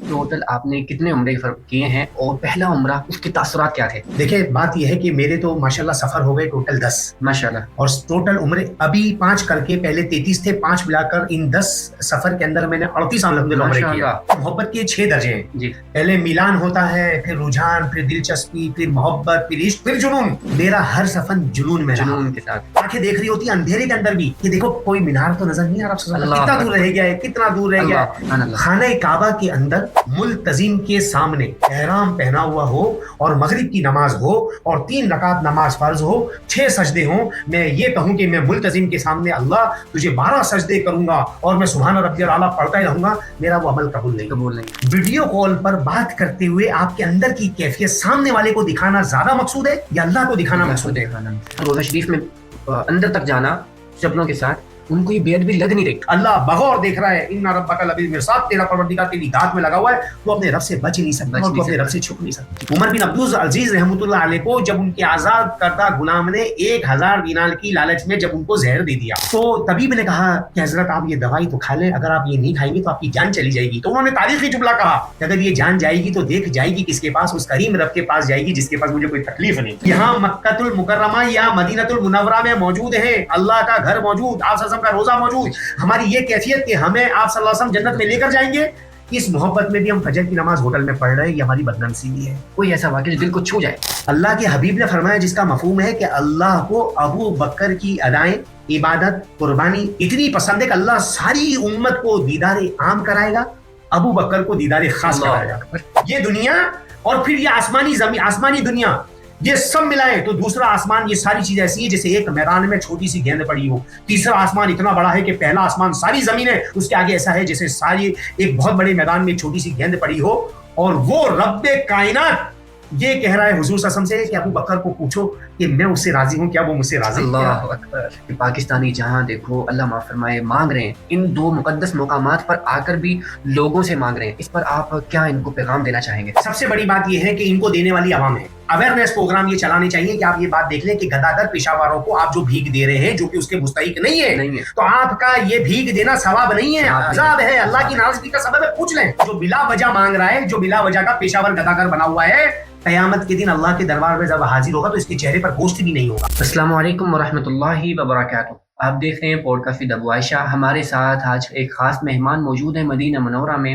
Total آپ نے کتنے عمرے کیے ہیں اور پہلا عمرہ اس کے تاثرات کیا تھے؟ دیکھیں بات یہ ہے کہ میرے تو ماشاءاللہ سفر ہو گئے ٹوٹل 10 ماشاءاللہ، اور ٹوٹل عمرے ابھی 5 کر کے پہلے 33 تھے، 5 ملا کر ان 10 سفر کے اندر میں نے 38 الحمدللہ عمرے کیے۔ محبت کے 6 درجے ہیں جی، پہلے میلان ہوتا ہے، پھر رجحان، پھر دلچسپی، پھر محبت، پھر عشق، پھر جنون۔ میرا ہر سفر جنون میں رہا، جنون کے ساتھ آنکھیں دیکھ رہی ہوتی ہیں اندھیرے کے اندر بھی کہ دیکھو کوئی مینار تو نظر نہیں آ رہا، کتنا دور رہ گیا ہے، کتنا دور رہ گیا ہے۔ خانہ کعبہ کے اندر ملتزم کے سامنے احرام پہنا ہوا ہو اور مغرب کی نماز ہو اور 3 رکعت نماز فرض ہو، 6 سجدے ہوں، میں یہ کہوں کہ میں ملتزم کے سامنے اللہ تجھے 12 سجدے کروں گا اور میں سبحان ربی الاعلیٰ پڑھتا ہی رہوں گا، میرا وہ عمل قبول نہیں۔ ویڈیو کال پر بات کرتے ہوئے آپ کے اندر کی کیفیت سامنے والے کو دکھانا زیادہ مقصود ہے یا اللہ کو دکھانا مقصود ہے؟ روزہ شریف میں اندر تک جانا چپلوں کے ساتھ، ان کو یہ بیعت بھی لگ نہیں رہی۔ اللہ بغور دیکھ رہا ہے، ان ربک لبالمرصاد، تیرا پروردگار تیری داد میں لگا ہوا ہے، تو اپنے رب سے بچ نہیں سکتا اور تو اپنے رب سے چھپ نہیں سکتا۔ عمر بن عبد العزیز رحمۃ اللہ علیہ کو جب ان کے آزاد کردہ غلام نے 1000 دینار کی لالچ میں جب ان کو زہر دے دیا تو طبیب نے کہا کہ حضرت آپ یہ دوائی تو کھا لیں، اگر آپ یہ نہیں کھائیں گے تو آپ کی جان چلی جائے گی۔ تو انہوں نے تاریخی جملہ کہا کہ اگر یہ جان جائے گی تو دیکھ جائے گی کس کے پاس؟ اس کریم رب کے پاس جائے گی جس کے پاس مجھے کوئی تکلیف نہیں۔ یہاں مکہ المکرمہ یا مدینہ المنورہ میں موجود ہے، اللہ کا گھر موجود، آپ صلی اللہ علیہ وسلم کا روزہ موجود، ہماری یہ کیفیت کہ ہمیں آپ صلی اللہ علیہ وسلم جنت میں لے کر جائیں گے، اس محبت میں بھی ہم فجر کی نماز ہوٹل میں پڑھ رہے ہیں، یہ ہماری بدنصیبی ہے۔ کوئی ایسا واقعہ جو دل کو چھو جائے؟ اللہ کے حبیب نے فرمایا جس کا مفہوم ہے کہ اللہ کو ابو بکر کی ادائیں، عبادت، قربانی اتنی پسند ہے کہ اللہ ساری امت کو دیدار عام کرائے گا، ابو بکر کو دیدار خاص کرائے گا۔ یہ دنیا اور پھر یہ آسمانی زمین، آسمانی دنیا، یہ سب ملائے تو دوسرا آسمان، یہ ساری چیز ایسی ہے جیسے ایک میدان میں چھوٹی سی گیند پڑی ہو، تیسرا آسمان اتنا بڑا ہے کہ پہلا آسمان ساری زمین ہے، اس کے آگے ایسا ہے جیسے ساری ایک بہت بڑے میدان میں چھوٹی سی گیند پڑی ہو، اور وہ رب کائنات یہ کہہ رہا ہے حضور صلی اللہ علیہ وسلم سے کہ ابو بکر کو پوچھو کہ میں اس سے راضی ہوں، کیا وہ مجھ سے راضی ہے؟ اللہ اکبر۔ پاکستانی جہاں دیکھو اللہ معاف فرمائے مانگ رہے ہیں، ان 2 مقدس مقامات پر آ کر بھی لوگوں سے مانگ رہے ہیں، اس پر آپ کیا ان کو پیغام دینا چاہیں گے؟ سب سے بڑی بات یہ ہے کہ ان کو دینے والی عوام ہے۔ اویئرنیس پروگرام یہ چلانے چاہیے کہ آپ یہ بات دیکھ لیں کہ گداگر پیشہ واروں کو آپ جو بھیک دے رہے ہیں جو کہ اس کے مستحق نہیں ہے، تو آپ کا یہ بھیک دینا ثواب نہیں ہے، عذاب ہے، اللہ کی ناراضگی کا سبب ہے۔ پوچھ لیں جو بلا وجہ مانگ رہا ہے، جو بلا وجہ کا پیشہ ور گداگر بنا ہوا ہے، قیامت کے دن اللہ کے دربار میں جب حاضر ہوگا تو اس کے چہرے پر گوشت بھی نہیں ہوگا۔ السلام علیکم ورحمۃ اللہ وبرکاتہ۔ آپ دیکھ رہے ہیں پوڈ کاسٹ ود ابو عائشہ۔ ہمارے ساتھ آج ایک خاص مہمان موجود ہیں مدینہ منورہ میں،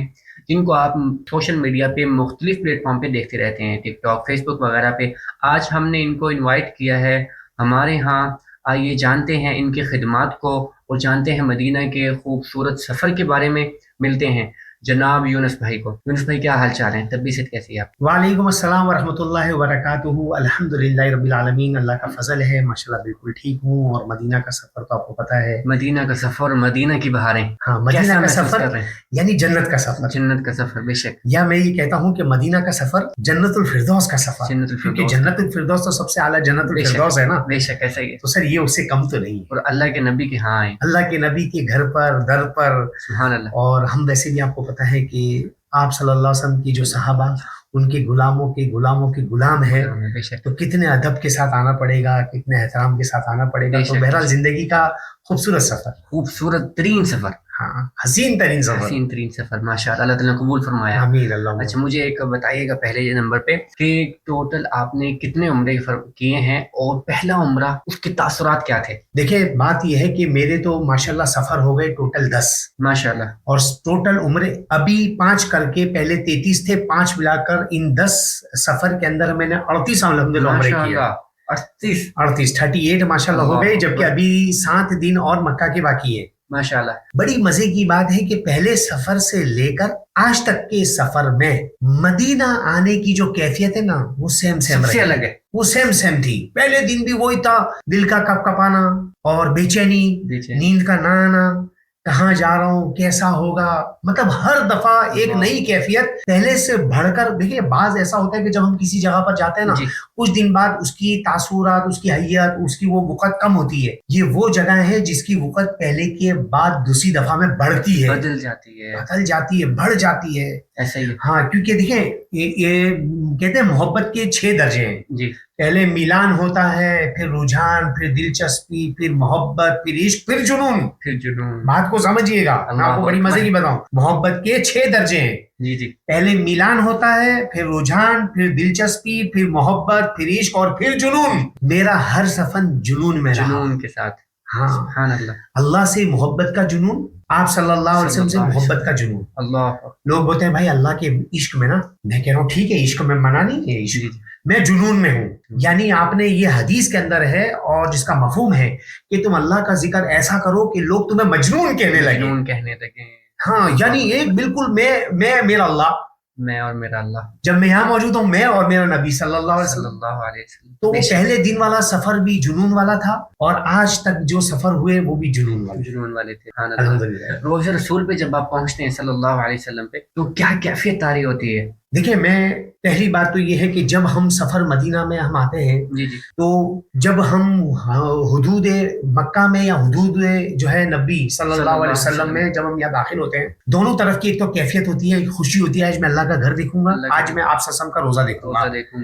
جن کو آپ سوشل میڈیا پہ مختلف پلیٹ فارم پہ دیکھتے رہتے ہیں، ٹک ٹاک، فیس بک وغیرہ پہ۔ آج ہم نے ان کو انوائٹ کیا ہے ہمارے ہاں، آئیے جانتے ہیں ان کی خدمات کو اور جانتے ہیں مدینہ کے خوبصورت سفر کے بارے میں۔ ملتے ہیں جناب یونس بھائی کو۔ یونس بھائی کیا حال چال ہیں؟ طبیعت کیسی ہے آپ؟ وعلیکم السلام ورحمۃ اللہ وبرکاتہ۔ الحمدللہ رب العالمین، اللہ کا فضل ہے، ماشاءاللہ بالکل ٹھیک ہوں، اور مدینہ کا سفر تو آپ کو پتہ ہے، مدینہ کا سفر اور مدینہ کی بہاریں، ہاں مدینہ کا سفر یعنی جنت کا سفر، جنت کا سفر بے شک، یا میں یہ کہتا ہوں کہ مدینہ کا سفر جنت الفردوس کا سفر، کیونکہ جنت الفردوس تو سب سے اعلیٰ جنت الفردوس ہے نا۔ بے شک ایسا ہی ہے، تو سر یہ اس سے کم تو نہیں، اور اللہ کے نبی کے ہاں ہیں، اللہ کے نبی کے گھر پر، در پر، سبحان اللہ۔ اور ہم ویسے بھی آپ کو پتہ ہے کہ آپ صلی اللہ علیہ وسلم کی جو صحابہ ان کے غلاموں کے غلام ہے، تو کتنے ادب کے ساتھ آنا پڑے گا، کتنے احترام کے ساتھ آنا پڑے گا۔ تو بہرحال زندگی کا خوبصورت سفر، خوبصورت ترین سفر، ہاں حسین ترین سفر، حسین ترین سفر، ماشاء اللہ تعالیٰ قبول فرمایا، آمین اللہ۔ اچھا مجھے ایک بتائیے گا پہلے نمبر پہ کہ ٹوٹل آپ نے کتنے عمرے کیے ہیں اور پہلا عمرہ اس کے تاثرات کیا تھے؟ دیکھیں بات یہ ہے کہ میرے تو ماشاءاللہ سفر ہو گئے ٹوٹل 10 ماشاءاللہ، اور ٹوٹل عمرے ابھی 5 کر کے پہلے 33 تھے، 5 ملا کر ان 10 سفر کے اندر میں نے 38 الحمدللہ عمرے کیے، 38 ماشاءاللہ ہو گئے، جبکہ ابھی 7 دن اور مکہ کے باقی ہے ماشاءاللہ۔ بڑی مزے کی بات ہے کہ پہلے سفر سے لے کر آج تک کے سفر میں مدینہ آنے کی جو کیفیت ہے نا وہ سیم الگ ہے، وہ سیم تھی۔ پہلے دن بھی وہی تھا، دل کا کپ کپانا اور بے چینی، نیند کا نہ آنا، کہاں جا رہا ہوں، کیسا ہوگا، مطلب ہر دفعہ ایک نئی کیفیت پہلے سے بڑھ کر۔ دیکھیے بعض ایسا ہوتا ہے کہ جب ہم کسی جگہ پر جاتے ہیں نا کچھ دن بعد اس کی تاثرات، اس کی حیت، اس کی وہ وقت کم ہوتی ہے۔ یہ وہ جگہ ہے جس کی وقت پہلے کے بعد دوسری دفعہ میں بڑھتی ہے، بدل جاتی ہے، بڑھ جاتی ہے، ایسا ہی ہے۔ ہاں کیونکہ دیکھیں یہ کہتے ہیں محبت کے 6 درجے ہیں جی۔ پہلے میلان ہوتا ہے، پھر رجحان، پھر دلچسپی، پھر محبت، پھر عشق، پھر جنون۔ بات کو سمجھیے گا، میں آپ کو بڑی مزے کی بتاؤں، محبت کے 6 درجے ہیں جی جی پہلے میلان ہوتا ہے، پھر رجحان، پھر دلچسپی، پھر محبت، پھر عشق اور پھر جنون. میرا ہر سفر جنون میں رہا. جنون کے ساتھ. ہاں، سبحان اللہ. اللہ سے محبت کا جنون، آپ صلی اللہ علیہ وسلم سے محبت کا جنون. اللہ. لوگ بولتے ہیں بھائی اللہ کے عشق میں نا، میں کہہ رہا ہوں ٹھیک ہے عشق میں منع نہیں ہے، عشق میں جنون میں ہوں. یعنی آپ نے یہ حدیث کے اندر ہے اور جس کا مفہوم ہے کہ تم اللہ کا ذکر ایسا کرو کہ لوگ تمہیں مجنون کہنے لگے. ہاں، یعنی ایک بالکل میں میرا اللہ، میں اور میرا اللہ. جب میں یہاں موجود ہوں میں اور میرا نبی صلی اللہ علیہ وسلم. تو وہ پہلے دن والا سفر بھی جنون والا تھا اور آج تک جو سفر ہوئے وہ بھی جنون والے تھے. الحمدللہ. روز رسول پہ جب آپ پہنچتے ہیں صلی اللہ علیہ وسلم پہ تو کیا کیفیت طاری ہوتی ہے؟ دیکھیں، میں پہلی بات تو یہ ہے کہ جب ہم سفر مدینہ میں ہم آتے ہیں جی جی تو جب ہم حدود مکہ میں یا حدود جو ہے نبی صلی اللہ علیہ وسلم میں جب ہم یہاں داخل ہوتے ہیں، دونوں طرف کی ایک تو کیفیت ہوتی ہے، ایک خوشی ہوتی ہے، آج میں اللہ کا گھر دیکھوں گا، آج میں آپ سسم کا روزہ دیکھوں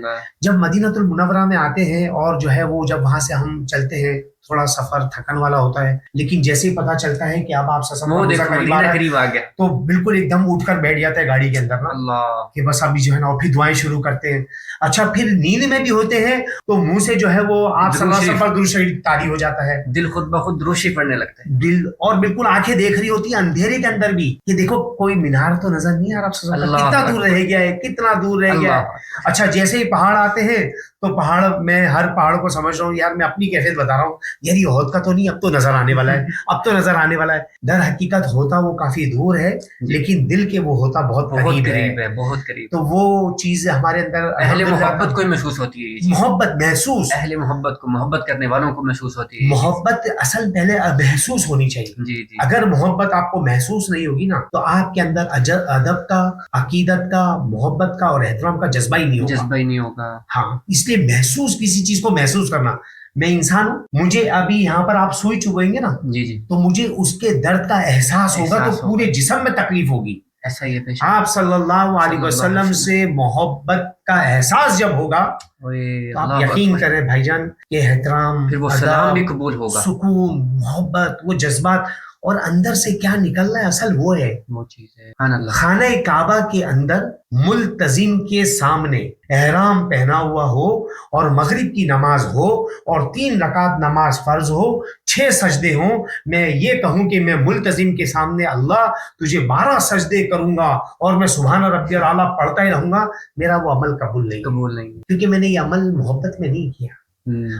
گا. جب مدینہ المنورہ میں آتے ہیں اور جو ہے وہ جب وہاں سے ہم چلتے ہیں، تھوڑا سفر تھکن والا ہوتا ہے، لیکن جیسے ہی پتا چلتا ہے کہ اب آپ سسم قریب آ گیا تو بالکل ایک دم اٹھ کر بیٹھ جاتا ہے گاڑی کے اندر نا، کہ بس ابھی جو ہے نا اور پھر دعائیں شروع کرتے ہیں. اچھا، پھر نیند میں بھی ہوتے ہیں تو منہ سے جو ہے وہ آپ صلی اللہ علیہ وسلم پر درود شریف طاری ہو جاتا ہے، دل خود بخود درود شریف پڑھنے لگتا ہے دل، اور بالکل آنکھیں دیکھ رہی ہوتی ہیں اندھیرے کے اندر بھی کہ دیکھو کوئی مینار تو نظر نہیں آ رہا، کتنا دور رہ گیا ہے، کتنا دور رہ گیا ہے. اچھا، جیسے ہی پہاڑ آتے ہیں تو پہاڑ، میں ہر پہاڑ کو سمجھ رہا ہوں یار، میں اپنی کیفیت بتا رہا ہوں یار، یہ عہد کا تو نہیں، اب تو نظر آنے والا ہے، اب تو نظر آنے والا ہے. در حقیقت ہوتا وہ کافی دور ہے لیکن دل کے وہ ہوتا بہت قریب ہے، بہت قریب. تو وہ چیز ہمارے اندر اہل محبت کو محسوس ہوتی ہے، محبت محسوس، اہل محبت کو، محبت کرنے والوں کو محسوس ہوتی ہے. محبت اصل پہلے محسوس ہونی چاہیے. جی جی. اگر محبت آپ کو محسوس نہیں ہوگی نا تو آپ کے اندر ادب کا، عقیدت کا، محبت کا اور احترام کا جذبہ ہی نہیں ہوگا. ہاں، اس لیے محسوس، کسی چیز کو محسوس کرنا. میں انسان ہوں، مجھے ابھی یہاں پر آپ سوئی چبھیں گے نا جی جی تو مجھے اس کے درد کا احساس ہوگا تو پورے جسم میں تکلیف ہوگی. ایسا ہی ہے. آپ صلی اللہ علیہ وسلم سے محبت کا احساس جب ہوگا تو آپ یقین کریں بھائی جان کہ احترام، پھر وہ سلام بھی قبول ہوگا، سکون، محبت، وہ جذبات، اور اندر سے کیا نکل رہا ہے اصل وہ ہے، وہ چیز ہے. خانہ کعبہ کے اندر ملتزم کے سامنے احرام پہنا ہوا ہو اور مغرب کی نماز ہو اور 3 رکعت نماز فرض ہو، 6 سجدے ہوں، میں یہ کہوں کہ میں ملتزم کے سامنے اللہ تجھے 12 سجدے کروں گا اور میں سبحان ربی الاعلیٰ پڑھتا ہی رہوں گا، میرا وہ عمل قبول نہیں، کیونکہ میں نے یہ عمل محبت میں نہیں کیا.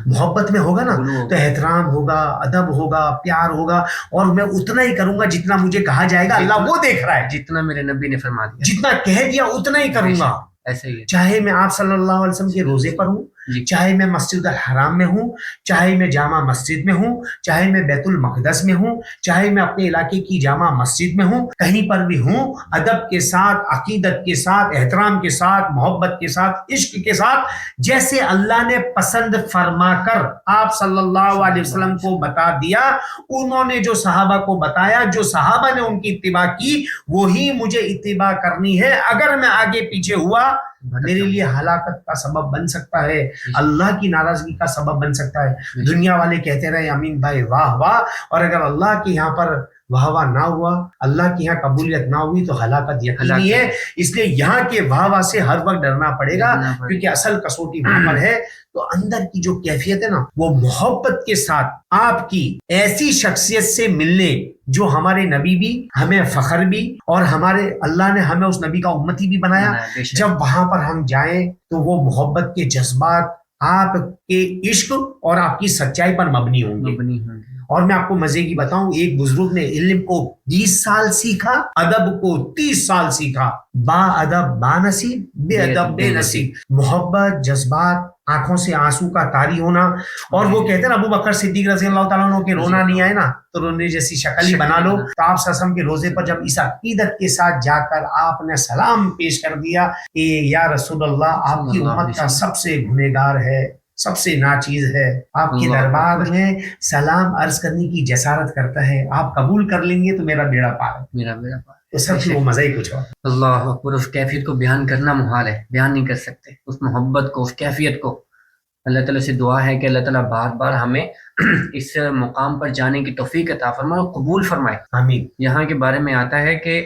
محبت میں ہوگا نا تو احترام ہوگا، ادب ہوگا، پیار ہوگا، اور میں اتنا ہی کروں گا جتنا مجھے کہا جائے گا. اللہ وہ دیکھ رہا ہے، جتنا میرے نبی نے فرما دیا، جتنا کہہ دیا اتنا ہی کروں گا. ایسے ہی ہے. چاہے میں آپ صلی اللہ علیہ وسلم کے روزے پر ہوں، چاہے میں مسجد الحرام میں ہوں، چاہے میں جامع مسجد میں ہوں، چاہے میں بیت المقدس میں ہوں، چاہے میں اپنے علاقے کی جامع مسجد میں ہوں، کہیں پر بھی ہوں، ادب کے ساتھ، عقیدت کے ساتھ، احترام کے ساتھ، محبت کے ساتھ، عشق کے ساتھ، جیسے اللہ نے پسند فرما کر آپ صلی اللہ علیہ وسلم کو بتا دیا، انہوں نے جو صحابہ کو بتایا، جو صحابہ نے ان کی اتباع کی، وہی مجھے اتباع کرنی ہے. اگر میں آگے پیچھے ہوا میرے لیے ہلاکت کا سبب بن سکتا ہے، اللہ کی ناراضگی کا سبب بن سکتا ہے. دنیا والے کہتے رہے امین بھائی واہ واہ، اور اگر اللہ کے یہاں پر واہ واہ نہ ہوا، اللہ کی یہاں قبولیت نہ ہوئی تو ہلاکت یقینی ہے. اس لیے یہاں کے واہ واہ سے ہر وقت ڈرنا پڑے گا، کیونکہ اصل کسوٹی وہاں پر ہے. تو اندر کی جو کیفیت ہے نا، وہ محبت کے ساتھ آپ کی ایسی شخصیت سے ملنے جو ہمارے نبی بھی، ہمیں فخر بھی، اور ہمارے اللہ نے ہمیں اس نبی کا امتی بھی بنایا. جب وہاں پر ہم جائیں تو وہ محبت کے جذبات آپ کے عشق اور آپ کی سچائی پر مبنی ہوں گے. اور میں آپ کو مزے کی بتاؤں، ایک بزرگ نے علم کو 20 سال سیکھا، ادب کو 30 سال سیکھا. با ادب با نصیب، بے ادب بے نصیب. محبت، جذبات، آنکھوں سے آنسو کا طاری ہونا. اور وہ کہتے ہیں ابو بکر صدیق رضی اللہ تعالیٰ عنہ کے رونا نہیں آئے نا تو رونے جیسی شکل ہی بنا لو. تو آپ سسم کے روزے پر جب اس عقیدت کے ساتھ جا کر آپ نے سلام پیش کر دیا کہ یا رسول اللہ، آپ کی امت کا سب سے گنہگار ہے، سب سے ناچیز ہے، آپ کے دربار میں سلام عرض کرنے کی جسارت کرتا ہے، آپ قبول کر لیں گے تو میرا بیڑا پار، میرا بیڑا پار. تو سب سے وہ مزہ ہی کچھ ہو. اللہ اکبر. اس کیفیت کو بیان کرنا محال ہے، بیان نہیں کر سکتے اس محبت کو، اس کیفیت کو. اللہ تعالیٰ سے دعا ہے کہ اللہ تعالیٰ بار بار ہمیں اس مقام پر جانے کی توفیق عطا فرمائے اور قبول فرمائے. آمین. یہاں کے بارے میں آتا ہے کہ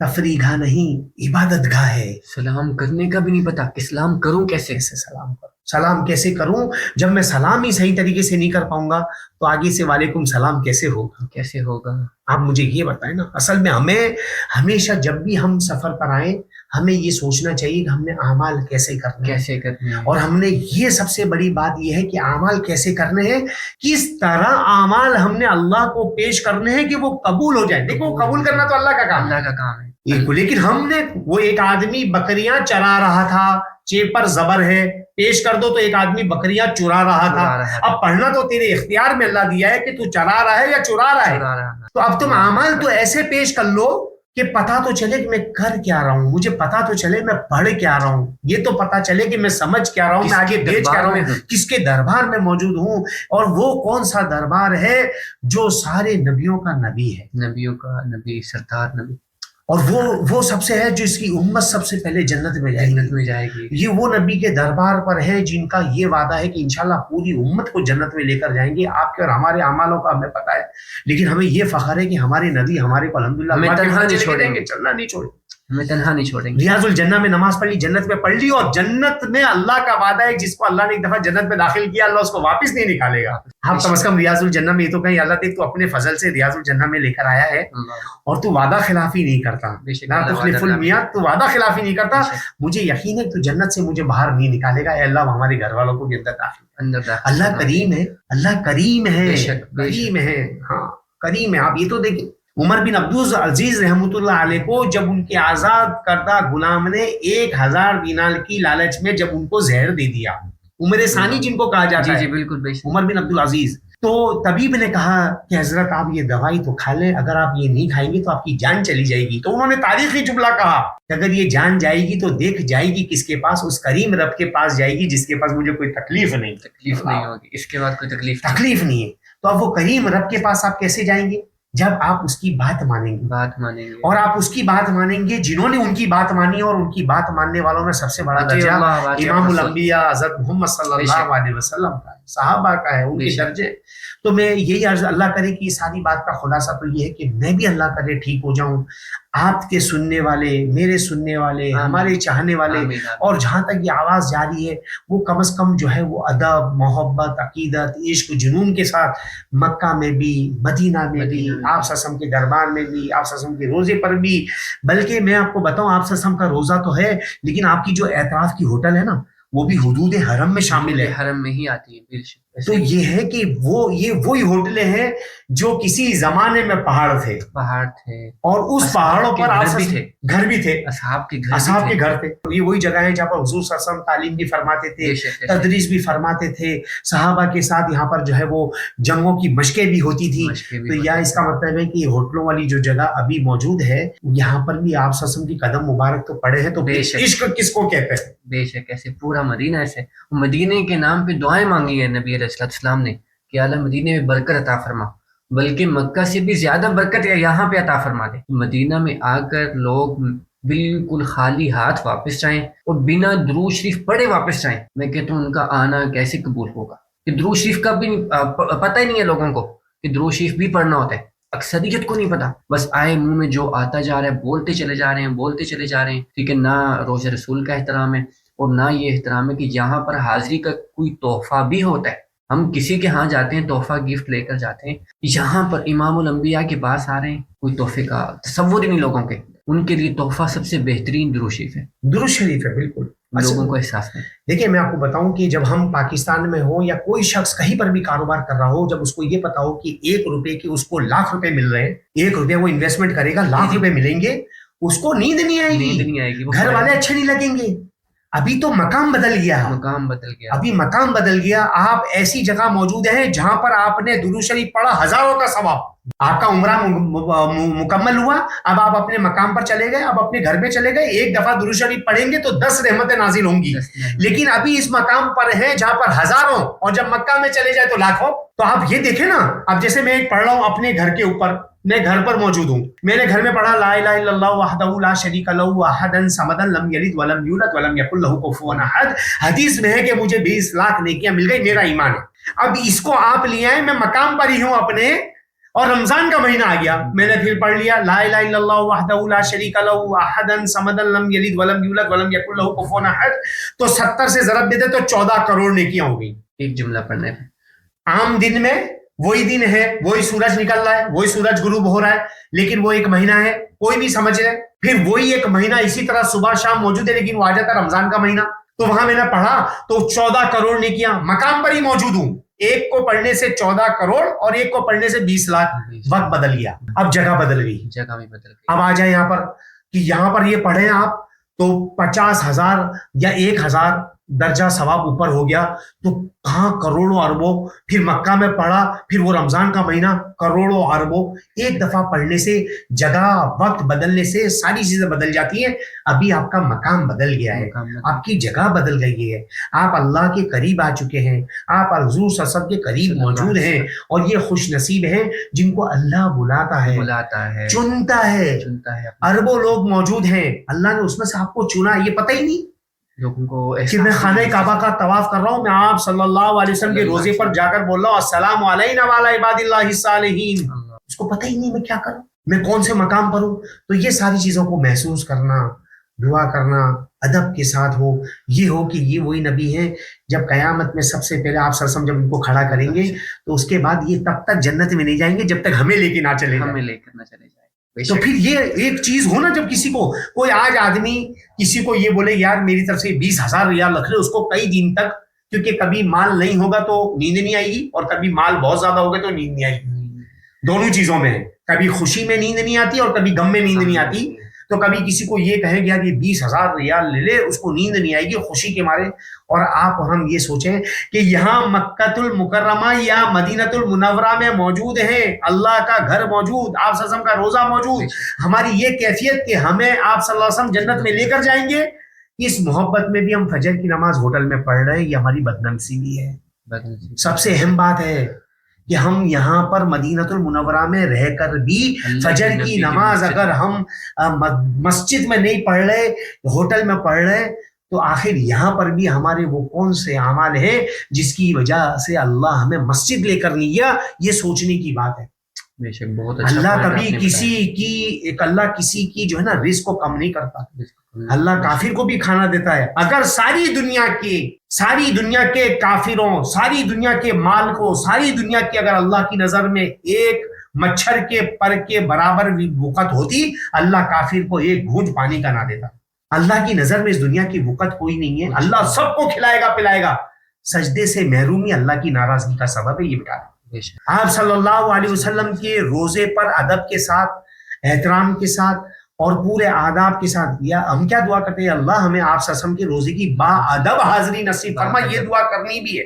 تفریح گاہ نہیں، عبادت گاہ ہے. سلام کرنے کا بھی نہیں پتا کہ سلام کروں کیسے. کیسے سلام کروں، سلام کیسے کروں؟ جب میں سلام ہی صحیح طریقے سے نہیں کر پاؤں گا تو آگے سے وعلیکم سلام کیسے ہوگا؟ کیسے ہوگا؟ آپ مجھے یہ بتائیں نا. اصل میں ہمیں ہمیشہ جب بھی ہم سفر پر آئیں ہمیں یہ سوچنا چاہیے کہ ہم نے اعمال کیسے کرنے ہیں. کیسے کرنے ہیں. اور ہم نے یہ سب سے بڑی بات یہ ہے کہ اعمال کیسے کرنے ہیں، کس طرح اعمال ہم نے اللہ کو پیش کرنے ہیں کہ وہ قبول ہو جائیں. دیکھو قبول کرنا تو اللہ کا کام ہے، اللہ کا کام ہے. لیکن ہم نے وہ ایک آدمی بکریاں چرا رہا تھا، چے پر زبر ہے، پیش کر دو تو ایک آدمی بکریاں چرا رہا تھا. اب پڑھنا تو تیرے اختیار میں اللہ دیا ہے کہ تو چرا رہا ہے یا چرا رہا ہے. تو اب تم اعمال تو ایسے پیش کر لو کہ پتا تو چلے کہ میں کر کیا رہا ہوں، مجھے پتا تو چلے میں پڑھ کیا رہا ہوں، یہ تو پتا چلے کہ میں سمجھ کیا رہا ہوں، میں آگے بھیج کیا رہا ہوں، کس کے دربار میں موجود ہوں. اور وہ کون سا دربار ہے جو سارے نبیوں کا نبی ہے، نبیوں کا نبی، سردار نبی. اور وہ سب سے ہے جو اس کی امت سب سے پہلے جنت میں جائے گی. یہ وہ نبی کے دربار پر ہے جن کا یہ وعدہ ہے کہ انشاءاللہ پوری امت کو جنت میں لے کر جائیں گے. آپ کے اور ہمارے اعمالوں کا ہمیں پتہ ہے، لیکن ہمیں یہ فخر ہے کہ ہمارے نبی ہمارے کو الحمدللہ ہمیں تنہا نہیں چھوڑیں گے، چلنا نہیں چھوڑیں گے، ہمیں تنہا نہیں چھوڑیں گے. ریاض الجنہ میں نماز پڑھ لی، جنت میں پڑھ لی، اور جنت میں اللہ کا وعدہ ہے جس کو اللہ نے ایک دفعہ جنت میں داخل کیا اللہ اس کو واپس نہیں نکالے گا. آپ کم از کم ریاض الجنہ میں یہ تو کہیں اللہ دیکھ تو اپنے فضل سے ریاض الجنہ میں لے کر آیا ہے اور تو وعدہ خلافی نہیں کرتا. لا تخلف المیعاد، تو وعدہ خلافی نہیں کرتا. مجھے یقین ہے تو جنت سے مجھے باہر نہیں نکالے گا. اے اللہ ہمارے گھر والوں کو بھی اندر داخل. اللہ کریم ہے، اللہ کریم ہے، کریم ہے. ہاں کریم ہے. آپ یہ تو دیکھیں عمر بن عبد العزیز رحمۃ اللہ علیہ کو جب ان کے آزاد کردہ غلام نے 1000 دینار کی لالچ میں جب ان کو زہر دے دیا، عمر ثانی جن کو کہا جاتا ہے، جی بالکل عمر بن عبد العزیز، تو طبیب نے کہا کہ حضرت آپ یہ دوائی تو کھا لیں، اگر آپ یہ نہیں کھائیں گے تو آپ کی جان چلی جائے گی. تو انہوں نے تاریخی جملہ کہا کہ اگر یہ جان جائے گی تو دیکھ جائے گی کس کے پاس، اس کریم رب کے پاس جائے گی جس کے پاس مجھے کوئی تکلیف نہیں ہوگی، اس کے بعد کوئی تکلیف نہیں ہے. تو اب وہ کریم رب کے پاس آپ کیسے جائیں گے؟ جب آپ اس کی بات مانیں گے اور آپ اس کی بات مانیں گے جنہوں نے ان کی بات مانی، اور ان کی بات ماننے والوں میں سب سے بڑا درجہ امام الانبیاء حضرت محمد صلی اللہ علیہ وسلم کا ہے، صحابہ کا ہے، ان کے درجے. تو میں یہی عرض اللہ کرے کہ ساری بات کا خلاصہ تو یہ ہے کہ میں بھی اللہ کرے ٹھیک ہو جاؤں، آپ کے سننے والے، میرے سننے والے، ہمارے چاہنے والے، اور جہاں تک یہ آواز جاری ہے وہ کم از کم جو ہے وہ ادب، محبت، عقیدت، عشق، جنون کے ساتھ مکہ میں بھی، مدینہ میں بھی، آپ سسم کے دربار میں بھی، آپ سسم کے روزے پر بھی. بلکہ میں آپ کو بتاؤں آپ سسم کا روزہ تو ہے لیکن آپ کی جو اعتراف کی ہوٹل ہے نا وہ بھی حدود حرم میں شامل ہے، حرم میں ہی آتی ہے. تو یہ ہے کہ یہ وہی ہوٹلیں ہیں جو کسی زمانے میں پہاڑ تھے اور اس پہاڑوں پر گھر بھی تھے، اصحاب کے گھر تھے. یہ وہی جگہ ہے جہاں پر حضور صلی اللہ علیہ وسلم تعلیم بھی فرماتے تھے، تدریس بھی فرماتے تھے، صحابہ کے ساتھ یہاں پر جو ہے وہ جنگوں کی مشقیں بھی ہوتی تھی. تو یا اس کا مطلب ہے کہ یہ ہوٹلوں والی جو جگہ ابھی موجود ہے یہاں پر بھی آپ صلی اللہ علیہ وسلم کی قدم مبارک تو پڑے ہیں. تو عشق کس کو کہتے ہیں؟ بے شک ایسے پورا مدینہ ایسے مدینے کے نام پہ دعائیں مانگی ہے نبی علیہ السلام نے کہ اللہ مدینے میں برکت عطا فرما، بلکہ مکہ سے بھی زیادہ برکت یہاں پہ عطا فرما دے. مدینہ میں آ کر لوگ بالکل خالی ہاتھ واپس جائیں اور بنا درود شریف پڑھے واپس جائیں. میں کہتا ہوں ان کا آنا کیسے قبول ہوگا کہ درود شریف کا بھی پتہ ہی نہیں ہے لوگوں کو کہ درود شریف بھی پڑھنا ہوتا ہے. اکثریت کو نہیں پتا، بس آئے منہ میں جو آتا جا رہا ہے بولتے چلے جا رہے ہیں. ٹھیک ہے، نہ روزہ رسول کا احترام ہے اور نہ یہ احترام ہے کہ یہاں پر حاضری کا کوئی تحفہ بھی ہوتا ہے. ہم کسی کے ہاں جاتے ہیں تحفہ گفٹ لے کر جاتے ہیں، یہاں پر امام الانبیاء کے پاس آ رہے ہیں کوئی تحفے کا تصور ہی نہیں لوگوں کے. ان کے لیے تحفہ سب سے بہترین درود شریف ہے. درود شریف ہے، بالکل لوگوں کو احساس نہیں. دیکھیں میں آپ کو بتاؤں کہ جب ہم پاکستان میں ہوں یا کوئی شخص کہیں پر بھی کاروبار کر رہا ہو، جب اس کو یہ پتا ہو کہ 1 روپے کی اس کو لاکھ روپے مل رہے ہیں، 1 روپے وہ انویسٹمنٹ کرے گا لاکھ روپے ملیں گے، اس کو نیند نہیں آئے گی، گھر والے اچھے نہیں لگیں گے. ابھی تو مقام بدل گیا، ابھی مقام بدل گیا. آپ ایسی جگہ موجود ہیں جہاں پر آپ نے درود شریف پڑھا ہزاروں کا ثواب، آپ کا عمرہ مکمل ہوا، اب آپ اپنے مقام پر چلے گئے، اب اپنے گھر میں چلے گئے، ایک دفعہ درود شریف پڑھیں گے تو 10 رحمتیں نازل ہوں گی. لیکن ابھی اس مقام پر ہیں جہاں پر ہزاروں، اور جب مکہ میں چلے جائے تو لاکھوں. تو آپ یہ دیکھیں نا، اب جیسے میں ایک پڑھ رہا ہوں اپنے گھر کے اوپر، میں گھر پر موجود ہوں، میں نے گھر میں پڑھا لا الہ الا اللہ وحدہ لا شریک لہ احد صمد لم یلد ولم یولد ولم یکن لہ کفوا احد. حدیث میں ہے کہ مجھے 20 لاکھ نیکیاں مل گئی، میرا ایمان ہے. اب اس کو آپ لے آئے، میں مقام پر ہی ہوں اپنے، اور رمضان کا مہینہ آ گیا، میں نے پھر پڑھ لیا لا الہ الا اللہ وحدہ لا شریک لہ احدا صمدا لم یلد ولم یولد ولم یکن لہ کفوا احد، تو 70 سے ضرب دیتے تو 14 کروڑ نیکیاں ہو گئی ایک جملہ پڑھنے پہ۔ عام دن میں وہی دن ہے، وہی سورج نکل رہا ہے، وہی سورج غروب ہو رہا ہے، لیکن وہ ایک مہینہ ہے، کوئی نہیں سمجھ رہے۔ پھر وہی ایک مہینہ اسی طرح صبح شام موجود ہے، لیکن وہ آ جاتا رمضان کا مہینہ، تو وہاں میں نے پڑھا تو 14 کروڑ نیکیاں مقام پر ہی موجود ہوں، ایک کو پڑھنے سے 14 کروڑ اور ایک کو پڑھنے سے 20 لاکھ۔ وقت بدل گیا، اب جگہ بدل گئی، جگہ بھی بدل گئی۔ اب آ جائیں یہاں پر کہ یہاں پر یہ پڑھیں آپ تو 50,000 یا 1,000 درجہ ثواب اوپر ہو گیا، تو کہاں کروڑوں اربوں۔ پھر مکہ میں پڑھا، پھر وہ رمضان کا مہینہ، کروڑوں اربوں۔ ایک دفعہ پڑھنے سے، جگہ وقت بدلنے سے ساری چیزیں بدل جاتی ہیں۔ ابھی آپ کا مقام بدل گیا ہے، آپ کی جگہ بدل گئی ہے، آپ اللہ کے قریب آ چکے ہیں، آپ حضور صلی اللہ علیہ وسلم کے قریب موجود ہیں، اور یہ خوش نصیب ہیں جن کو اللہ بلاتا ہے، چنتا ہے۔ اربوں لوگ موجود ہیں، اللہ نے اس میں سے آپ کو چنا، یہ پتہ ہی نہیں لوگوں کو کہ میں خانہ کعبہ کا طواف کر رہا ہوں، میں آپ صلی اللہ علیہ وسلم کے روزے پر جا کر بول رہا ہوں السلام علینا وعلی عباد اللہ الصالحین، اس کو پتہ ہی نہیں میں کیا کروں، میں کون سے مقام پر ہوں۔ تو یہ ساری چیزوں کو محسوس کرنا، دعا کرنا، ادب کے ساتھ ہو، یہ ہو کہ یہ وہی نبی ہیں جب قیامت میں سب سے پہلے آپ صلی اللہ علیہ وسلم جب ان کو کھڑا کریں گے تو اس کے بعد یہ تب تک جنت میں نہیں جائیں گے جب تک ہمیں لے کے نہ چلے جائیں۔ تو پھر یہ ایک چیز ہو نا، جب کسی کو کوئی آج آدمی کسی کو یہ بولے یار میری طرف سے 20,000 ریال رکھ لے، اس کو کئی دن تک، کیونکہ کبھی مال نہیں ہوگا تو نیند نہیں آئے گی، اور کبھی مال بہت زیادہ ہوگا تو نیند نہیں آئے گی، دونوں چیزوں میں ہے، کبھی خوشی میں نیند نہیں آتی اور کبھی غم میں نیند نہیں آتی۔ تو کبھی کسی کو یہ کہے کہ یار یہ 20,000 ریال لے لے، اس کو نیند نہیں آئے گی خوشی کے مارے، اور آپ اور ہم یہ سوچیں کہ یہاں مکۃ المکرمہ یا مدینۃ المنورہ میں موجود ہیں، اللہ کا گھر موجود، آپ صلی اللہ علیہ وسلم کا روزہ موجود، ہماری یہ کیفیت کہ ہمیں آپ صلی اللہ علیہ وسلم جنت میں لے کر جائیں گے، اس محبت میں بھی ہم فجر کی نماز ہوٹل میں پڑھ رہے ہیں، یہ ہماری بدنمسی بھی ہے۔ سب سے اہم بات ہے کہ ہم یہاں پر مدینۃ المنورہ میں رہ کر بھی فجر کی نماز اگر ہم مسجد میں نہیں پڑھ رہے، ہوٹل میں پڑھ رہے، تو آخر یہاں پر بھی ہمارے وہ کون سے اعمال ہیں جس کی وجہ سے اللہ ہمیں مسجد لے کر نہیں گیا، یہ سوچنے کی بات ہے۔ بے شک بہت اچھا اللہ کبھی اللہ کسی کی جو ہے نا رزق کو کم نہیں کرتا، اللہ کافر کو بھی کھانا دیتا ہے۔ اگر ساری دنیا کے کافروں، ساری دنیا کے مال کو، ساری دنیا کی اگر اللہ کی نظر میں ایک مچھر کے پر کے برابر وقت ہوتی، اللہ کافر کو ایک گھونٹ پانی کا نہ دیتا۔ اللہ کی نظر میں اس دنیا کی وقت کوئی نہیں ہے، اللہ سب کو کھلائے گا پلائے گا۔ سجدے سے محرومی اللہ کی ناراضگی کا سبب ہے، یہ بتا رہا۔ آپ صلی اللہ علیہ وسلم کے روزے پر ادب کے ساتھ، احترام کے ساتھ اور پورے آداب کے ساتھ، یا ہم کیا دعا کرتے ہیں، اللہ ہمیں آپ صلی اللہ علیہ وسلم کے روزے کی با ادب حاضری نصیب فرما، یہ دعا کرنی بھی ہے۔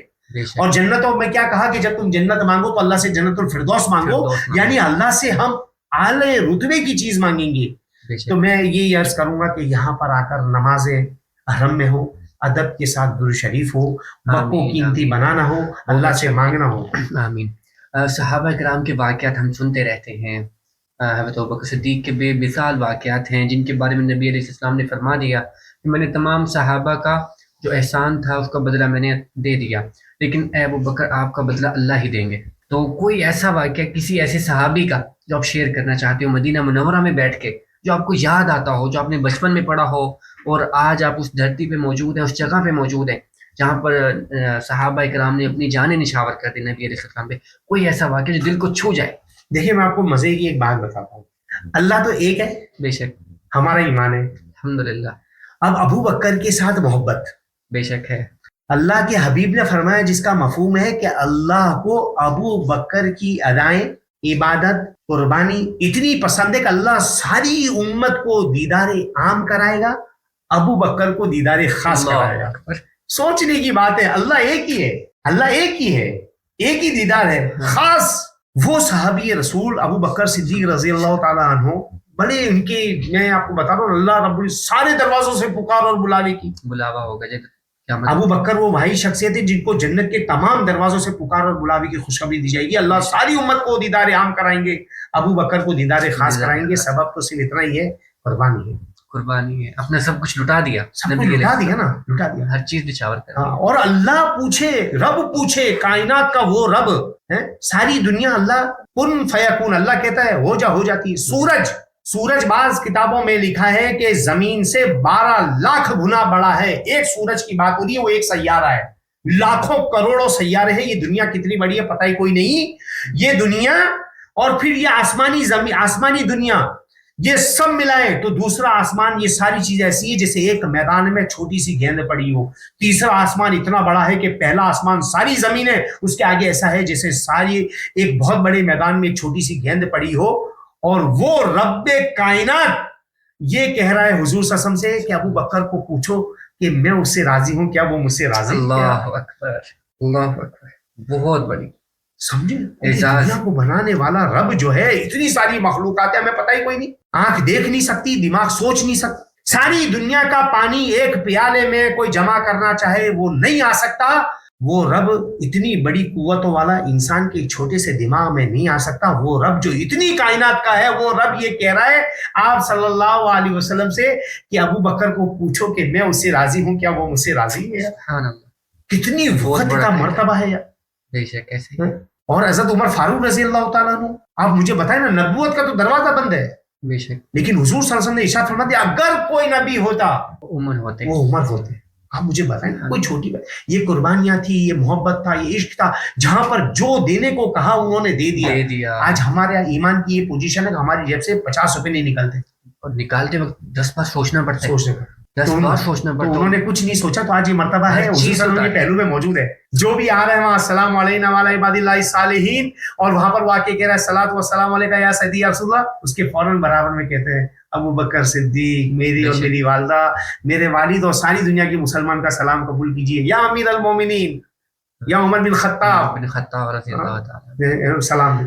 اور جنتوں میں کیا کہا کہ جب تم جنت مانگو تو اللہ سے جنت الفردوس مانگو، یعنی اللہ سے ہم اعلی رتبے کی چیز مانگیں گے۔ تو میں یہ عرض کروں گا کہ یہاں پر آ کر نماز حرم میں ہو، ادب کے ساتھ درود شریف ہو، وقت کو قیمتی بنانا ہو، اللہ سے مانگنا ہو۔ آمین۔ صحابہ کرام کے واقعات ہم سنتے رہتے ہیں، حضرت ابوبکر صدیق کے بے مثال واقعات ہیں جن کے بارے میں نبی علیہ السلام نے فرما دیا کہ میں نے تمام صحابہ کا جو احسان تھا اس کا بدلہ میں نے دے دیا، لیکن اے ابوبکر آپ کا بدلہ اللہ ہی دیں گے۔ تو کوئی ایسا واقعہ کسی ایسے صحابی کا جو آپ شیئر کرنا چاہتے ہو مدینہ منورہ میں بیٹھ کے، جو آپ کو یاد آتا ہو، جو آپ نے بچپن میں پڑھا ہو اور آج آپ اس دھرتی پہ موجود ہیں، اس جگہ پہ موجود ہیں جہاں پر صحابہ کرام نے اپنی جانیں نشاور کر دی نبی علیہ السلام پہ، کوئی ایسا واقعہ جو دل کو چھو جائے؟ دیکھیں میں آپ کو مزے کی ایک بات بتاتا ہوں، اللہ تو ایک ہے، بے شک، ہمارا ایمان ہے، الحمدللہ۔ اب ابو بکر کے ساتھ محبت بے شک ہے، اللہ کے حبیب نے فرمایا جس کا مفہوم ہے کہ اللہ کو ابو بکر کی ادائیں، عبادت، قربانی اتنی پسند ہے کہ اللہ ساری امت کو دیدار عام کرائے گا، ابو بکر کو دیدار خاص کرائے گا۔ سوچنے کی بات ہے، اللہ ایک ہی ہے، اللہ ایک ہی ہے، ایک ہی دیدار ہے خاص۔ وہ صحابی رسول ابو بکر صدیق رضی اللہ تعالیٰ عنہ، بڑے ان کے، میں آپ کو بتا رہا ہوں، اللہ رب سارے دروازوں سے پکار اور بلاوے کی بلاوا ہوگا جب ابو بکر وہ وہی شخصیت ہے جن کو جنت کے تمام دروازوں سے پکار اور بلاوے کی خوشخبری دی جائے گی۔ اللہ ساری امت کو دیدار عام کرائیں گے، ابو بکر کو دیدار خاص کرائیں گے۔ سبب تو صرف اتنا ہی ہے، قربانی ہے۔ قربانی ہے, اپنا سب کچھ لٹا دیا, سب کچھ لٹا دیا نا, لٹا دیا, ہر چیز نچھاور کر دی. اور اللہ پوچھے, رب پوچھے, کائنات کا وہ رب ہے, ساری دنیا اللہ کن فیکون, اللہ کہتا ہے ہو جا, ہو جاتی ہے. سورج بعض کتابوں میں لکھا ہے کہ زمین سے 12 لاکھ گنا بڑا ہے. ایک سورج کی بات ہو رہی ہے, وہ ایک سیارہ ہے, لاکھوں کروڑوں سیارے ہیں. یہ دنیا کتنی بڑی ہے پتہ ہی کوئی نہیں. یہ دنیا اور پھر یہ آسمانی زمین, آسمانی دنیا, یہ سب ملائے تو دوسرا آسمان, یہ ساری چیز ایسی ہے جیسے ایک میدان میں چھوٹی سی گیند پڑی ہو. تیسرا آسمان اتنا بڑا ہے کہ پہلا آسمان ساری زمین ہے, اس کے آگے ایسا ہے جیسے ساری ایک بہت بڑے میدان میں ایک چھوٹی سی گیند پڑی ہو. اور وہ رب کائنات یہ کہہ رہا ہے حضور صلی اللہ علیہ وسلم سے کہ ابو بکر کو پوچھو کہ میں اس سے راضی ہوں, کیا وہ مجھ سے راضی ہے؟ اللہ اکبر, اللہ اکبر, بہت بڑی. سمجھے, دنیا کو بنانے والا رب جو ہے, اتنی ساری مخلوقات ہیں, ہمیں پتہ ہی کوئی نہیں. آنکھ دیکھ نہیں سکتی, دماغ سوچ نہیں سکتا. ساری دنیا کا پانی ایک پیالے میں کوئی جمع کرنا چاہے وہ نہیں آ سکتا. وہ رب اتنی بڑی قوتوں والا انسان کے چھوٹے سے دماغ میں نہیں آ سکتا. وہ رب جو اتنی کائنات کا ہے, وہ رب یہ کہہ رہا ہے آپ صلی اللہ علیہ وسلم سے کہ ابو بکر کو پوچھو کہ میں اس سے راضی ہوں, کیا وہ مجھ سے راضی ہے؟ کتنی وقت کا مرتبہ ہے یار. بے شک ایسے. اور حضرت عمر فاروق رضی اللہ تعالیٰ عنہ, آپ مجھے بتائیں نا, نبوت کا تو دروازہ بند ہے, بے شک, لیکن حضور صلی اللہ علیہ وسلم نے ارشاد فرما دیا اگر کوئی نبی ہوتا عمر ہوتے, وہ عمر ہوتے. آپ مجھے بتائیں, کوئی چھوٹی بات, یہ قربانیاں تھی, یہ محبت تھا, یہ عشق تھا, جہاں پر جو دینے کو کہا انہوں نے دے دیا. آج ہمارے ایمان کی یہ پوزیشن ہے کہ ہماری جیب سے 50 روپے نہیں نکلتے, اور نکالتے وقت 10 بار سوچنا پڑتا ہے, 10 بار سوچنا پڑتا ہے. انہوں نے کچھ نہیں سوچا, تو آج یہ مرتبہ ہے, حضور صلی اللہ علیہ وسلم کے پہلو میں موجود ہے. جو بھی آ رہے ہیں وہاں السلام علینا وعلی عباد اللہ الصالحین, اور وہاں پر واقع کہہ رہا ہے الصلاۃ والسلام علیکہ یا سیدی یا رسول اللہ, اس کے فوراً برابر میں کہتے ہیں ابو بکر صدیق, میری اور میری والدہ, میرے والد اور ساری دنیا کے مسلمان کا سلام قبول کیجیے, یا امیر المومنین, یا عمر بن خطاب رضی اللہ تعالیٰ سلام.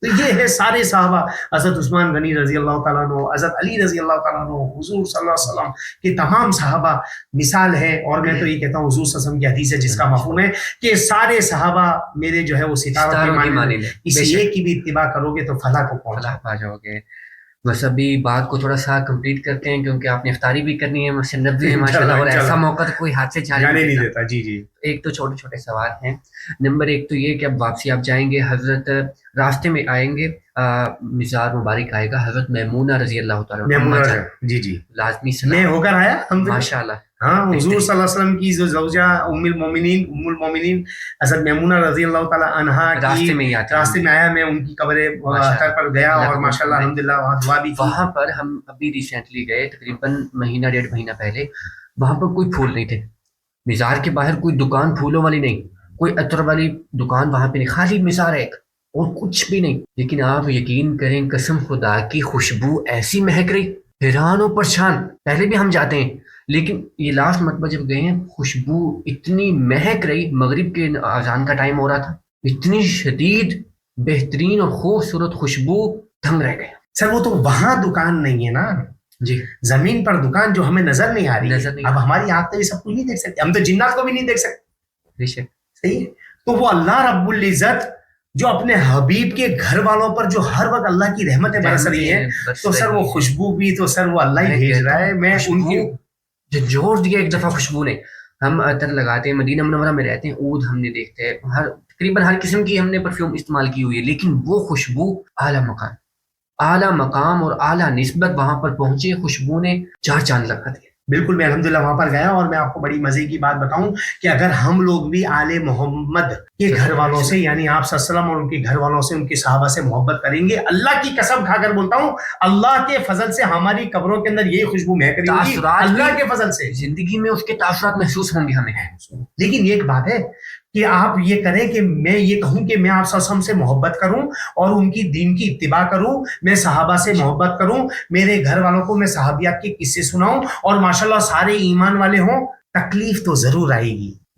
تو یہ ہے سارے صحابہ, حضرت عثمان غنی رضی اللہ تعالیٰ عنہ, حضرت علی رضی اللہ تعالیٰ عنہ, حضور صلی اللہ علیہ وسلم کے تمام صحابہ مثال ہے. اور میں تو یہ کہتا ہوں حضور صلی اللہ علیہ وسلم کی حدیث ہے جس کا مفہوم ہے کہ سارے صحابہ میرے جو ہے وہ ستاروں کی مانند ہیں, اس ایک کی بھی اتباع کرو گے تو فلاح کو پہنچ جاؤ گے. بس ابھی بات کو تھوڑا سا کمپلیٹ کرتے ہیں کیونکہ آپ نے افطاری بھی کرنی ہے, مسجد نبوی میں ماشاءاللہ, اور ایسا موقع تو کوئی ہاتھ سے جانے نہیں دیتا. جی جی. ایک تو چھوٹے چھوٹے سوال ہیں. نمبر 1 تو یہ کہ اب واپسی آپ جائیں گے, حضرت راستے میں آئیں گے, مزار مبارک آئے گا, حضرت میمونہ رضی اللہ تعالیٰ, جی جی لازمی میں ہو کر آیا ماشاءاللہ. ہاں, حضور صلی اللہ علیہ وسلم کی جو زوجہ ام المومنین حضرت میمونہ رضی اللہ تعالیٰ عنہا راستے میں آیا, میں ان کی قبر پر گیا, اور ماشاءاللہ الحمدللہ وہاں دعا بھی. وہاں پر ہم ابھی ریسنٹلی گئے, تقریباً 1.5 مہینہ پہلے. وہاں پر کوئی پھول نہیں تھے, مزار کے باہر کوئی دکان پھولوں والی نہیں, کوئی عطر والی دکان وہاں پہ نہیں, خالی مزار ایک, اور کچھ بھی نہیں. لیکن آپ یقین کریں, قسم خدا کی خوشبو ایسی مہک رہی, حیران و پریشان. پہلے بھی ہم جاتے ہیں, لیکن یہ لاسٹ مرتبہ جب گئے ہیں, خوشبو اتنی مہک رہی, مغرب کے اذان کا ٹائم ہو رہا تھا, اتنی شدید بہترین اور خوبصورت خوشبو, دھنگ رہ گئے. سر وہ تو وہاں دکان نہیں ہے نا جی, زمین پر دکان جو ہمیں نظر نہیں آ رہی. اب ہماری آنکھ تو یہ سب کچھ نہیں دیکھ سکتے, ہم تو جنات کو بھی نہیں دیکھ سکتے. صحیح ہے. تو وہ اللہ رب العزت جو اپنے حبیب کے گھر والوں پر جو ہر وقت اللہ کی رحمتیں برس رہی ہیں, تو سر وہ خوشبو بھی تو سر وہ اللہ ہی بھیج رہا ہے. میں ان کی جو جوڑ دیا ایک دفعہ خوشبو نے. ہم عطر لگاتے ہیں, مدینہ منورہ میں رہتے ہیں, عود ہم نے دیکھتے ہیں, تقریباً ہر قسم کی ہم نے پرفیوم استعمال کی ہوئی ہے, لیکن وہ خوشبو اعلیٰ مقام اور اعلیٰ نسبت وہاں پر پہنچے, خوشبو نے 4 چاند لگا دیے. بالکل, میں الحمدللہ وہاں پر گیا, اور میں آپ کو بڑی مزے کی بات بتاؤں کہ اگر ہم لوگ بھی آل محمد کے گھر والوں سے, یعنی آپ صلی اللہ علیہ وسلم اور ان کے گھر والوں سے, ان کے صحابہ سے محبت کریں گے, اللہ کی قسم کھا کر بولتا ہوں, اللہ کے فضل سے ہماری قبروں کے اندر یہی خوشبو مہک رہی ہوگی, اللہ کے فضل سے. زندگی میں اس کے تاثرات محسوس ہوں گے ہمیں. لیکن ایک بات ہے کہ آپ یہ کریں کہ میں یہ کہوں کہ میں آپ صلی اللہ علیہ وسلم سے محبت کروں اور ان کی دین کی اتباع کروں, میں صحابہ سے محبت کروں, میرے گھر والوں کو میں صحابیات کے قصے سناؤں, اور ماشاءاللہ سارے ایمان والے ہوں. تکلیف تو ضرور آئے گی,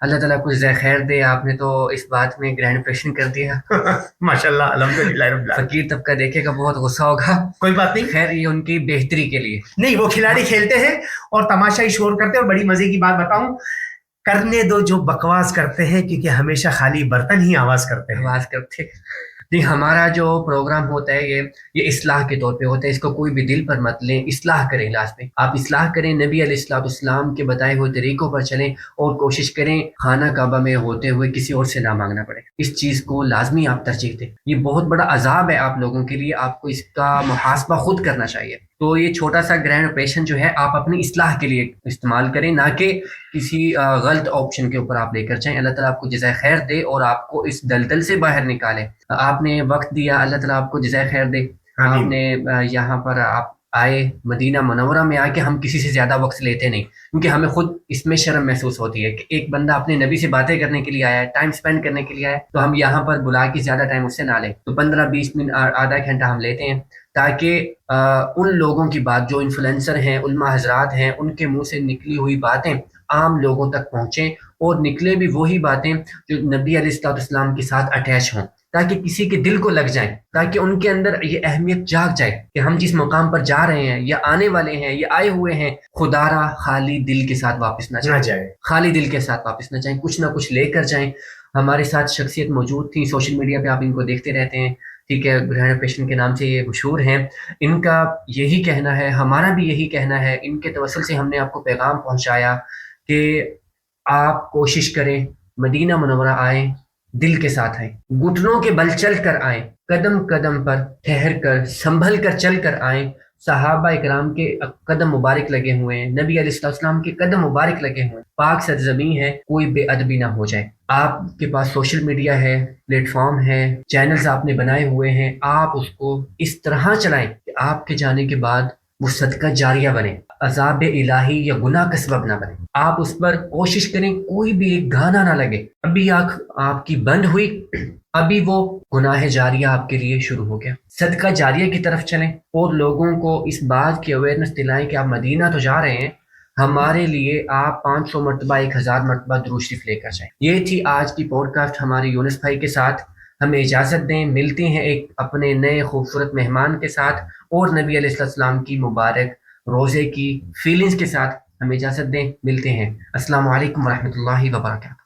اللہ تعالیٰ کو جزائے خیر دے، آپ نے تو اس بات میں گرینڈ امپریشن کر دیا. ماشاءاللہ الحمدللہ رب العالمین. فقیر طبقہ دیکھے گا بہت غصہ ہوگا. کوئی بات نہیں، خیر یہ ان کی بہتری کے لیے نہیں، وہ کھلاڑی کھیلتے ہیں اور تماشائی شور کرتے ہیں. اور بڑی مزے کی بات بتاؤں، کرنے دو جو بکواس کرتے ہیں، کیونکہ ہمیشہ خالی برتن ہی آواز کرتے ہیں. آواز کرتے. جی ہمارا جو پروگرام ہوتا ہے یہ اصلاح کے طور پہ ہوتا ہے، اس کو کوئی بھی دل پر مت لیں. اصلاح کریں، لاسٹ میں آپ اصلاح کریں، نبی علیہ الصلوۃ والسلام کے بتائے ہوئے طریقوں پر چلیں اور کوشش کریں خانہ کعبہ میں ہوتے ہوئے کسی اور سے نہ مانگنا پڑے. اس چیز کو لازمی آپ ترجیح دیں. یہ بہت بڑا عذاب ہے آپ لوگوں کے لیے، آپ کو اس کا محاسبہ خود کرنا چاہیے. تو یہ چھوٹا سا گرینڈ آپریشن جو ہے آپ اپنی اصلاح کے لیے استعمال کریں، نہ کہ کسی غلط آپشن کے اوپر آپ لے کر جائیں. اللہ تعالیٰ آپ کو جزائے خیر دے اور آپ کو اس دلدل سے باہر نکالے. آپ نے وقت دیا، اللہ تعالیٰ آپ کو جزائے خیر دے. آپ نے یہاں پر آپ آئے مدینہ منورہ میں آ کے، ہم کسی سے زیادہ وقت لیتے نہیں کیونکہ ہمیں خود اس میں شرم محسوس ہوتی ہے کہ ایک بندہ اپنے نبی سے باتیں کرنے کے لیے آیا ہے، ٹائم سپینڈ کرنے کے لیے آیا ہے، تو ہم یہاں پر بلا کے زیادہ ٹائم اس سے نہ لیں. تو 15-20 منٹ آدھا گھنٹہ ہم لیتے ہیں تاکہ ان لوگوں کی بات جو انفلوئنسر ہیں، علماء حضرات ہیں، ان کے منہ سے نکلی ہوئی باتیں عام لوگوں تک پہنچیں اور نکلے بھی وہی باتیں جو نبی علیہ الصلوۃ والسلام کے ساتھ اٹیچ ہوں، تاکہ کسی کے دل کو لگ جائیں، تاکہ ان کے اندر یہ اہمیت جاگ جائے کہ ہم جس مقام پر جا رہے ہیں یا آنے والے ہیں یا آئے ہوئے ہیں، خدا را خالی دل کے ساتھ واپس نہ جائیں. خالی دل کے ساتھ واپس نہ جائیں، کچھ نہ کچھ لے کر جائیں. ہمارے ساتھ شخصیت موجود تھی، سوشل میڈیا پہ آپ ان کو دیکھتے رہتے ہیں، ٹھیک ہے، گرہن پیشن کے نام سے یہ مشہور ہیں. ان کا یہی کہنا ہے، ہمارا بھی یہی کہنا ہے، ان کے توسل سے ہم نے آپ کو پیغام پہنچایا کہ آپ کوشش کریں، مدینہ منورہ آئیں، دل کے ساتھ آئیں، گھٹنوں کے بل چل کر آئیں، قدم قدم پر ٹھہر کر سنبھل کر چل کر آئیں. صحابہ اکرام کے قدم مبارک لگے ہوئے ہیں، نبی علیہ السلام کے قدم مبارک لگے ہوئے ہیں. پاک سرزمین ہے، کوئی بے ادبی نہ ہو جائے. آپ کے پاس سوشل میڈیا ہے، پلیٹ فارم ہے، چینلز آپ نے بنائے ہوئے ہیں، آپ اس کو اس طرح چلائیں کہ آپ کے جانے کے بعد وہ صدقہ جاریہ بنے، عذاب الہی یا گناہ کا سبب نہ بنے. آپ اس پر کوشش کریں کوئی بھی ایک گانا نہ لگے. ابھی آنکھ آپ کی بند ہوئی، ابھی وہ گناہ جاریہ آپ کے لیے شروع ہو گیا. صدقہ جاریہ کی طرف چلیں اور لوگوں کو اس بات کی اویئرنس دلائیں کہ آپ مدینہ تو جا رہے ہیں، ہمارے لیے آپ 500 مرتبہ 1000 مرتبہ درود شریف لے کر جائیں. یہ تھی آج کی پوڈ کاسٹ ہمارے یونس بھائی کے ساتھ. ہمیں اجازت دیں، ملتے ہیں ایک اپنے نئے خوبصورت مہمان کے ساتھ اور نبی علیہ السلام کی مبارک روزے کی فیلنگز کے ساتھ. ہمیں اجازت دیں، ملتے ہیں. السلام علیکم ورحمۃ اللہ وبرکاتہ.